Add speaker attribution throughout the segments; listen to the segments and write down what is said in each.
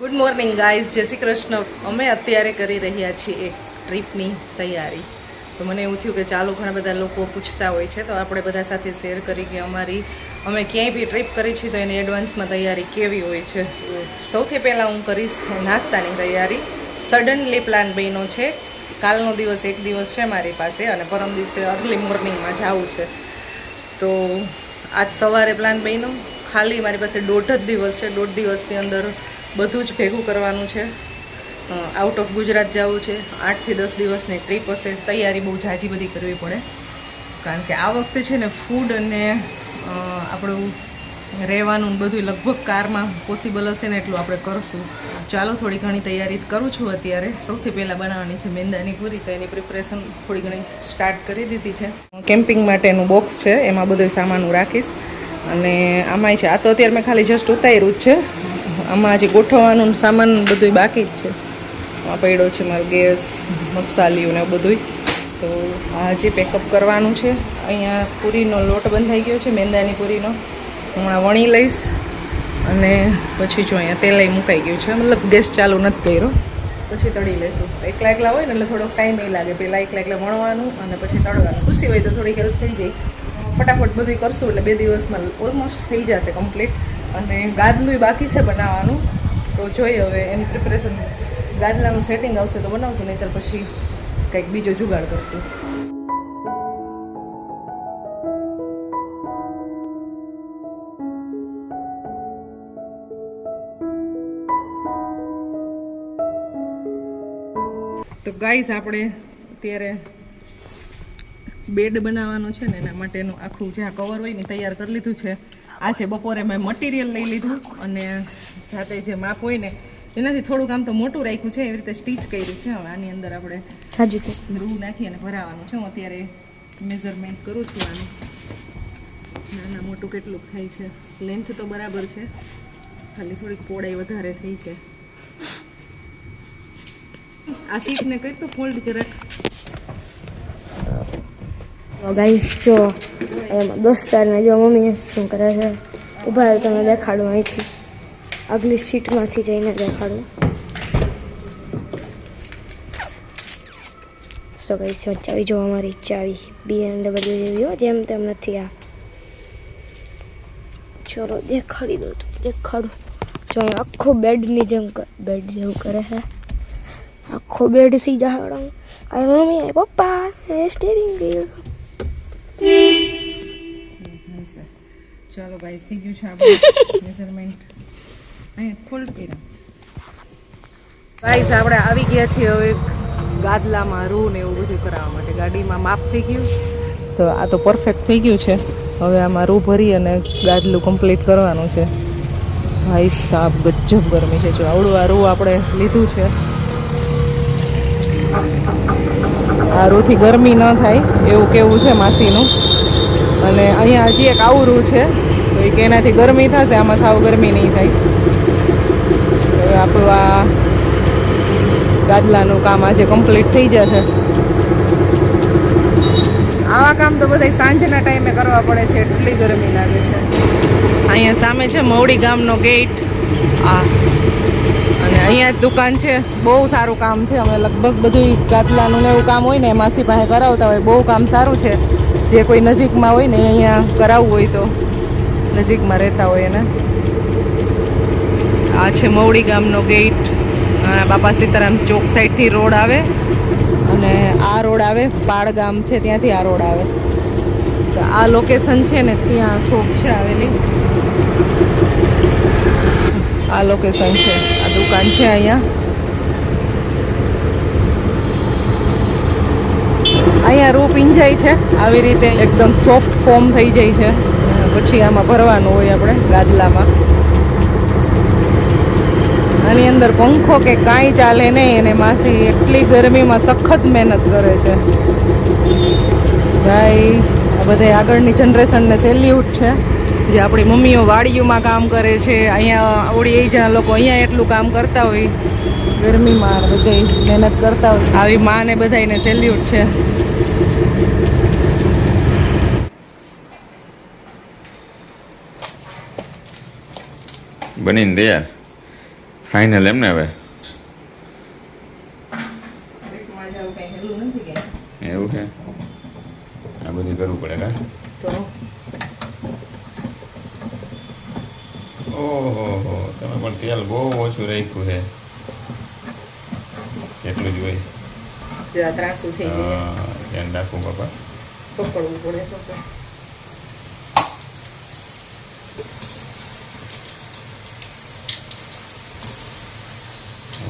Speaker 1: Good morning guys, જય શ્રી કૃષ્ણ. અમે અત્યારે કરી રહ્યા છીએ એક ટ્રીપની તૈયારી. તો મને એવું થયું કે ચાલો, ઘણા બધા લોકો પૂછતા હોય છે તો આપણે બધા સાથે શેર કરી કે અમે ક્યાંય બી ટ્રીપ કરી છીએ તો એની એડવાન્સમાં તૈયારી કેવી હોય છે. સૌથી પહેલાં હું કરીશ નાસ્તાની તૈયારી. સડનલી પ્લાન બન્યો છે. કાલનો દિવસ એક દિવસ છે મારી પાસે અને પરમ દિવસે અર્લી મોર્નિંગમાં જવું છે. તો આજ સવારે પ્લાન બન્યો. ખાલી મારી પાસે 1.5 દિવસ છે. 1.5 દિવસની અંદર બધું જ ભેગું કરવાનું છે. આઉટ ઓફ ગુજરાત જવું છે. 8 થી 10 દિવસની ટ્રીપ હશે. તૈયારી બહુ ઝાઝી બધી કરવી પડે, કારણ કે આ વખતે છે ને ફૂડ અને આપણું રહેવાનું બધું લગભગ કારમાં પોસિબલ હશે ને એટલું આપણે કરશું. ચાલો, થોડી ઘણી તૈયારી કરું છું અત્યારે. સૌથી પહેલાં બનાવવાની છે મેંદાની પૂરી, તો એની પ્રિપરેશન થોડી ઘણી સ્ટાર્ટ કરી દીધી છે. કેમ્પિંગ માટેનું બોક્સ છે, એમાં બધું સામાન હું રાખીશ. અને આમાંય છે, આ તો અત્યારે મેં ખાલી જસ્ટ ઉતાર્યું જ છે. આમાં હજી ગોઠવવાનું સામાન બધું બાકી જ છે. આ પડ્યો છે મારો ગેસ, મસાલીઓ ને બધું. તો આ હજી પેકઅપ કરવાનું છે. અહીંયા પૂરીનો લોટ બંધાઈ ગયો છે, મેંદાની પૂરીનો. હમણાં વણી લઈશ અને પછી જો અહીંયા તેલય મુકાઈ ગયું છે, મતલબ ગેસ ચાલુ નથી કર્યો. પછી તળી લઈશું. એકલા હોય ને એટલે થોડોક ટાઈમ એ લાગે. પહેલાં એકલા વણવાનું અને પછી તળવાનું. ખુશી હોય તો થોડીક હેલ્પ થઈ જાય. ફટાફટ બધું કરશું એટલે 2 દિવસમાં ઓલમોસ્ટ થઈ જશે કમ્પ્લીટ. અને ગાદલું બાકી છે બનાવવાનું, તો જોઈએ હવે એની પ્રિપરેશન. ગાદલાનું સેટિંગ આવશે તો બનાવશું, નહીંતર પછી કંઈક બીજો જુગાડ કરશું. તો ગાઈસ, આપણે અત્યારે બેડ બનાવવાનો છે ને એના માટેનું આખું જે આ કવર હોય ને તૈયાર કરી લીધું છે. આ છે, બપોરે મેં મટીરિયલ લઈ લીધું અને જાતે જે માપ હોય ને એનાથી થોડુંક આમ તો મોટું રાખ્યું છે. એવી રીતે સ્ટીચ કર્યું છે. હવે આની અંદર આપણે રૂ નાખી અને ભરાવાનું છે. હું અત્યારે મેઝરમેન્ટ કરું છું આનું. નાના મોટું કેટલું થાય છે. લેન્થ તો બરાબર છે, ખાલી થોડીક પહોળાઈ વધારે થઈ છે. આ સીટને કરી તો ફોલ્ડ જરાક.
Speaker 2: ગાઈસ, જો એમાં દોસ્તારને જો મમ્મી શું કરે છે, ઊભા રહો તમે દેખાડું. અહીંથી આગલી સીટમાંથી જઈને દેખાડું. સો ગાઈસ, ચાવી જો અમારી ચાવી BMW જેવી હો, જેમ તેમ નથી. આ ચલો દેખાડી દો, દેખાડું. જો આખો બેડની જેમ બેડ જેવું કરે છે. આખો બેડ સી જાડો. આ મમ્મી, આ પપ્પા, સ્ટીરિંગ વ્હીલ.
Speaker 1: ચાલો ગાઈસ, થઈ ગયું છે આપણું મેઝરમેન્ટ. અહીંયા ફોલ્ડ કર્યા. ગાઈસ, આપણે આવી ગયા છીએ હવે ગાદલામાં રૂ ને એવું બધું કરાવવા માટે. ગાડીમાં માપ થઈ ગયું, તો આ તો પરફેક્ટ થઈ ગયું છે. હવે આમાં રૂ ભરી અને ગાદલું કમ્પ્લીટ કરવાનું છે. ભાઈ સાહેબ, ગજબ ગરમી છે. જો આવડું આ રૂ આપણે લીધું છે. આ રૂથી ગરમી ન થાય એવું કેવું છે માસીનું. અને અહીંયા હજી એક આવું રૂ છે, તો એ કે એનાથી ગરમી થશે, આમાં સાવ ગરમી નહીં થાય. હવે આપણું આ ગાદલાનું કામ આજે કમ્પ્લીટ થઈ જશે. આવા કામ તો બધા સાંજના ટાઈમે કરવા પડે છે, એટલી ગરમી લાગે છે. અહીંયા સામે છે મવડી ગામનો ગેટ. આ અને અહીંયા જ દુકાન છે. બહુ સારું કામ છે. અમે લગભગ બધું ગાદલાનું ને એવું કામ હોય ને માસી પાસે કરાવતા હોય. બહુ કામ સારું છે. જે કોઈ નજીકમાં હોય ને અહીંયા કરાવવું હોય તો નજીકમાં રહેતા હોય એને. આ છે મવડી ગામનો ગેટ. બાપા સીતારામ ચોક સાઈડથી રોડ આવે અને આ રોડ આવે પાળ ગામ છે ત્યાંથી આ રોડ આવે. તો આ લોકેશન છે ને ત્યાં શોપ છે આવેલી. આ લોકેશન છે, આ દુકાન છે અહીંયા. અહીંયા રૂ પીંજાય છે આવી રીતે, એકદમ સોફ્ટ ફોર્મ થઈ જાય છે. પછી આમાં ભરવાનું હોય આપણે ગાદલામાં. આની અંદર પંખો કે કાંઈ ચાલે નહીં. અને માસી એટલી ગરમીમાં સખત મહેનત કરે છે. ભાઈ, આ બધા આગળની જનરેશનને સેલ્યુટ છે, જે આપણી મમ્મીઓ વાડીઓમાં કામ કરે છે. અહીંયા આવડી એજના લોકો અહીંયા એટલું કામ કરતા હોય ગરમીમાં, બધા મહેનત કરતા હોય. આવી માને બધાને સેલ્યુટ છે.
Speaker 3: બનીને તૈયાર. ફાઇનલ એમ ને હવે
Speaker 1: ટ્રીપમાં જવું કંઈ હેલું નથી કે
Speaker 3: એવું છે આ બધું કરવું પડે કા
Speaker 1: તો
Speaker 3: ઓહો તમે પણ તેલ બહુ ઓછું રાખ્યું છે કેટલું જ હોય
Speaker 1: જરા ત્રાસું થઈ જાય
Speaker 3: ધ્યાન રાખવું બાપા
Speaker 1: પકડવું પડે તો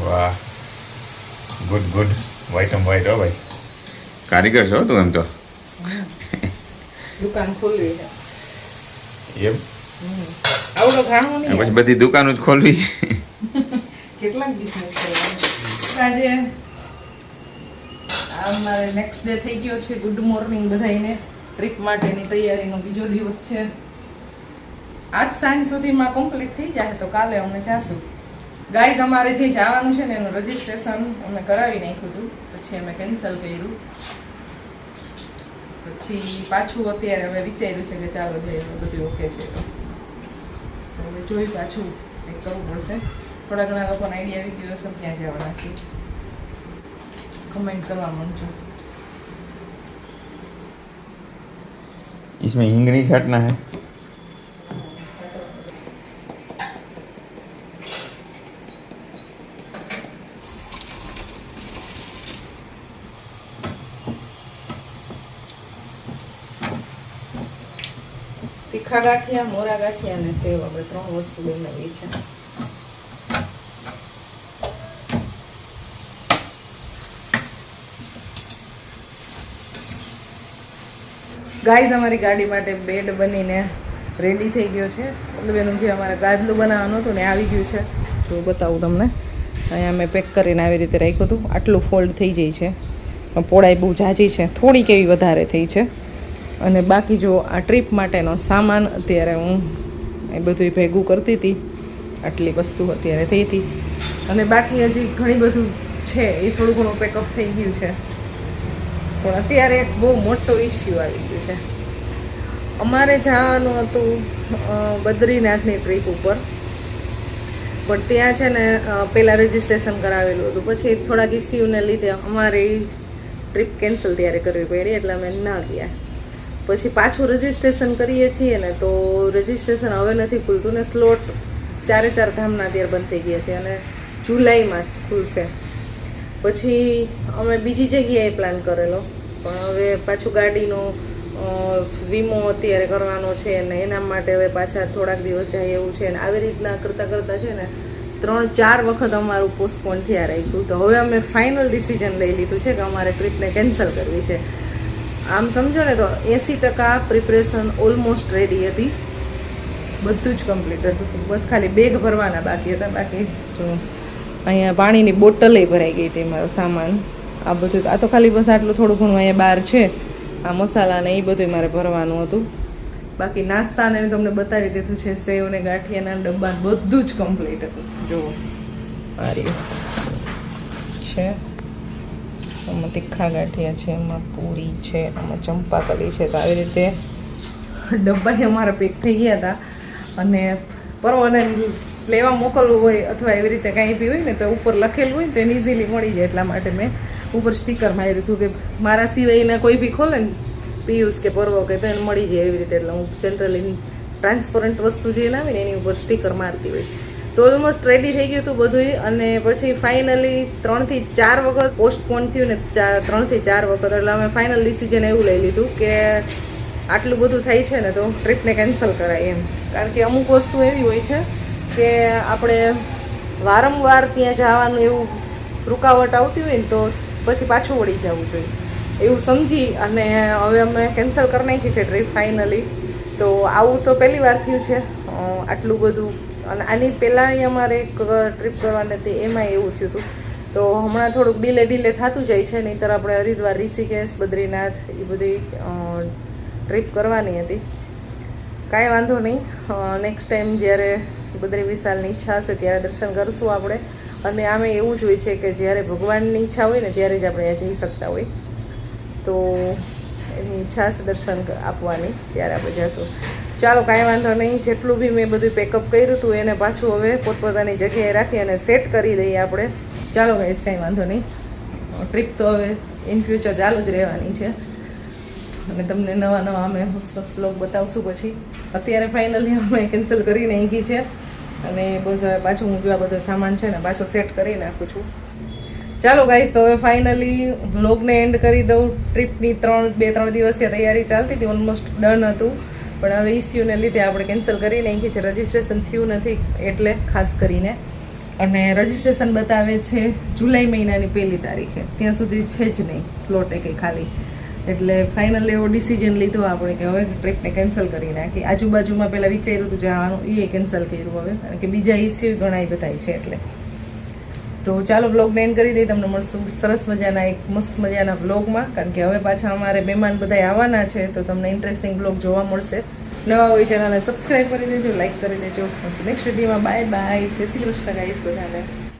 Speaker 3: વાહ ગુડ ગુડ વ્હાઈટ હો ભાઈ કારીગર છો તું એમ તો
Speaker 1: દુકાન ખોલવી છે
Speaker 3: એમ
Speaker 1: આવડો ઘાણો
Speaker 3: પછી
Speaker 1: નહીં
Speaker 3: બધી દુકાનો જ ખોલવી
Speaker 1: કેટલાક બિઝનેસ કરવાના આજે આ મારે નેક્સ્ટ ડે થઈ ગયો છે ગુડ મોર્નિંગ બધાને ટ્રીપ માટેની તૈયારીનો બીજો દિવસ છે આજ સાંજ સુધીમાં કમ્પ્લીટ થઈ જાય તો કાલે અમે જાશું ગાઈઝ અમારે જે જવાનું છે ને એનું રજીસ્ટ્રેશન અમે કરાવી નાખ્યું હતું પછી અમે કેન્સલ કર્યું પછી પાછું અત્યારે હવે વિચાર્યું છે કે ચાલો જઈએ બધું ઓકે છે તો હવે જોઈ પાછું કંઈક કરવું પડશે થોડા ઘણા લોકોને આઈડિયા આવી ગયો હશે ક્યાં જવાના છે કમેન્ટ કરવા માંગજો
Speaker 3: इसमें हींग नहीं छाटना है
Speaker 1: તીખા ગાંઠિયા મોરા ગાંઠિયા અને સેવ આપણે 3 વસ્તુ બનાવી છે ગાઈઝ અમારી ગાડી માટે બેડ બનીને રેડી થઈ ગયો છે મતલબ એનું જે અમારે ગાદલું બનાવવાનું હતું ને આવી ગયું છે તો બતાવું તમને અહીંયા મેં પેક કરીને આવી રીતે રાખ્યું હતું આટલું ફોલ્ડ થઈ જાય છે પણ પહોળાઈ બહુ ઝાઝી છે થોડીક એવી વધારે થઈ છે અને બાકી જો આ ટ્રીપ માટેનો સામાન અત્યારે હું એ બધું ભેગું કરતી હતી આટલી વસ્તુ અત્યારે થઈ હતી અને બાકી હજી ઘણી બધું છે એ થોડું ઘણું પેકઅપ થઈ ગયું છે પણ અત્યારે એક બહુ મોટો ઇસ્યુ આવી ગયો છે અમારે જવાનું હતું બદ્રીનાથની ટ્રીપ ઉપર પણ ત્યાં છે ને પહેલાં રજિસ્ટ્રેશન કરાવેલું હતું પછી થોડાક ઇસ્યુને લીધે અમારી ટ્રીપ કેન્સલ ત્યારે કરવી પડી એટલે અમે ના ગયા પછી પાછું રજિસ્ટ્રેશન કરીએ છીએ ને તો રજિસ્ટ્રેશન હવે નથી ખુલતું ને સ્લોટ 4 ધામના અત્યારે બંધ થઈ ગયા છે અને જુલાઈમાં ખુલશે પછી અમે બીજી જગ્યાએ પ્લાન કરેલો પણ હવે પાછું ગાડીનો વીમો અત્યારે કરવાનો છે અને એના માટે હવે પાછા થોડાક દિવસ જાય એવું છે અને આવી રીતના કરતાં કરતાં છે ને 3-4 વખત અમારું પોસ્ટપોન થયા રાખ્યું તો હવે અમે ફાઇનલ ડિસિઝન લઈ લીધું છે કે અમારે ટ્રીપને કેન્સલ કરવી છે આમ સમજો ને તો 80% પ્રિપરેશન ઓલમોસ્ટ રેડી હતી બધું જ કમ્પ્લીટ હતું બસ ખાલી બેગ ભરવાના બાકી હતા બાકી જો અહીંયા પાણીની બોટલે ભરાઈ ગઈ હતી મારો સામાન આ બધું આ તો ખાલી બસ આટલું થોડું ઘણું અહીંયા બહાર છે આ મસાલા ને એ બધું મારે ભરવાનું હતું બાકી નાસ્તાને મેં તમને બતાવી દીધું છે સેવ ને ગાંઠિયાના ડબ્બા બધું જ કમ્પ્લીટ હતું જુઓ આ છે આમાં તીખા ગાંઠિયા છે એમાં પૂરી છે આમાં ચંપાકલી છે તો આવી રીતે ડબ્બા અમારા પેક થઈ ગયા હતા અને પરવાને લેવા મોકલવું હોય અથવા એવી રીતે કાંઈ બી હોય ને તો ઉપર લખેલું હોય ને તો એને ઇઝીલી મળી જાય એટલા માટે મેં ઉપર સ્ટીકર માર્યું હતું કે મારા સિવાયના કોઈ બી ખોલે ને પિયુષ કે પરવો કે તો એને મળી જાય એવી રીતે એટલે હું જનરલી ટ્રાન્સપરન્ટ વસ્તુ જે લાવી ને એની ઉપર સ્ટીકર મારતી હોય તો ઓલમોસ્ટ રેડી થઈ ગયું હતું બધું અને પછી ફાઇનલી 3-4 વખત પોસ્ટપોન થયું ને 3-4 વખત એટલે અમે ફાઇનલ ડિસિઝન એવું લઈ લીધું કે આટલું બધું થાય છે ને તો ટ્રીપને કેન્સલ કરાય એમ કારણ કે અમુક વસ્તુ એવી હોય છે કે આપણે વારંવાર ત્યાં જવાનું એવું રૂકાવટ આવતી હોય ને તો પછી પાછું વળી જવું જોઈએ એવું સમજી અને હવે અમે કેન્સલ કરી નાખી છે ટ્રીપ ફાઇનલી તો આવું તો પહેલી વાર થયું છે આટલું બધું અને આની પહેલાં અમારે એક ટ્રીપ કરવાની હતી એમાં એવું થયું હતું તો હમણાં થોડુંક ડીલે થતું જાય છે નહીંતર આપણે હરિદ્વાર ઋષિકેશ બદ્રીનાથ એ બધી ટ્રીપ કરવાની હતી કાંઈ વાંધો નહીં નેક્સ્ટ ટાઈમ જ્યારે બદ્રી વિશાલની ઈચ્છા હશે ત્યારે દર્શન કરશું આપણે અને આમે એવું જ હોય છે કે જ્યારે ભગવાનની ઈચ્છા હોય ને ત્યારે જ આપણે જઈ શકતા હોય તો એની ઈચ્છા હશે દર્શન આપવાની ત્યારે આપણે જઈશું ચાલો કાંઈ વાંધો નહીં, જેટલું બી મેં બધું પેકઅપ કર્યું હતું એને પાછું હવે પોતપોતાની જગ્યાએ રાખી અને સેટ કરી દઈએ આપણે. ચાલો ગાઈસ, કાંઈ વાંધો નહીં, ટ્રીપ તો હવે ઇન ફ્યુચર ચાલુ જ રહેવાની છે અને તમને નવા નવા અમે મસ્ત બ્લોગ બતાવશું. પછી અત્યારે ફાઇનલી અમે કેન્સલ કરી નાખી છે અને બસ હવે પાછું હું આ બધો સામાન છે ને પાછો સેટ કરી નાખું છું. ચાલો ગાઈસ, તો હવે ફાઇનલી વ્લોગને એન્ડ કરી દઉં. ટ્રીપની 2-3 દિવસથી તૈયારી ચાલતી હતી, ઓલમોસ્ટ ડન હતું, પણ હવે ઇસ્યુને લીધે આપણે કેન્સલ કરી નાખી છે. રજિસ્ટ્રેશન થયું નથી એટલે ખાસ કરીને, અને રજિસ્ટ્રેશન બતાવે છે જુલાઈ મહિનાની 1 તારીખે, ત્યાં સુધી છે જ નહીં સ્લોટ કંઈ ખાલી. એટલે ફાઇનલ એવો ડિસિઝન લીધો આપણે કે હવે ટ્રીપને કેન્સલ કરી નાખી. આજુબાજુમાં પહેલાં વિચાર્યું હતું જવાનું, એ કેન્સલ કર્યું હવે, કારણ કે બીજા ઇસ્યુ ઘણા બધા છે એટલે. તો ચાલો વ્લોગને એન્ડ કરી દઈએ. તમને મળશું સરસ મજાના એક મસ્ત મજાના વ્લોગમાં, કારણ કે હવે પાછા અમારે મહેમાન બધા આવવાના છે, તો તમને ઇન્ટરેસ્ટિંગ વ્લોગ જોવા મળશે. નવા હોય ચેનલને સબસ્ક્રાઈબ કરી દેજો, લાઈક કરી દેજો. પછી નેક્સ્ટ વિડીયોમાં બાય બાય. જય શ્રી કૃષ્ણ ગાઈસ બધાને.